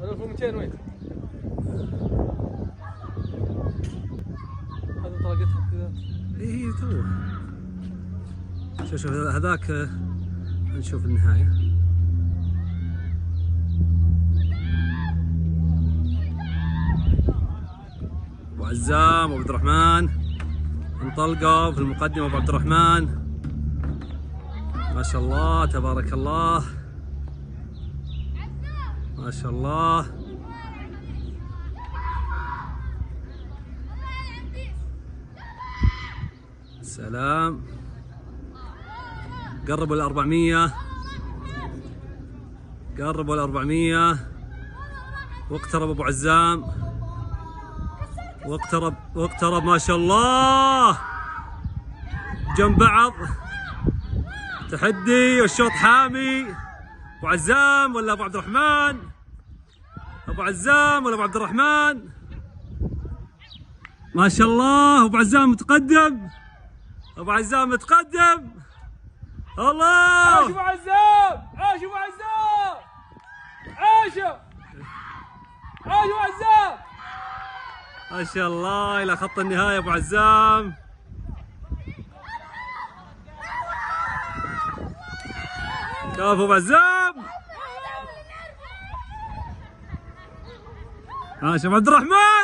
1200 وين؟ هذا طاقتها كذا. اي تو. شوف هذاك نشوف النهاية. ابو عزام وعبد الرحمن انطلقوا في المقدمة. ابو عبد الرحمن ما شاء الله تبارك الله ما شاء الله. سلام. قربوا ال 400 قربوا ال 400 واقترب ابو عزام واقترب ما شاء الله جنب بعض. تحدي والشوط حامي. ابو عزام ولا ابو عبد الرحمن؟ ابو عزام ولا ابو عبد الرحمن؟ ما شاء الله ابو عزام متقدم. ابو عزام متقدم. الله عاش ابو عزام. عاش ابو عزام. عاش ابو عزام. ما شاء الله الى خط النهايه ابو عزام. كفو ابو عزام. عاش ابو عبد الرحمن.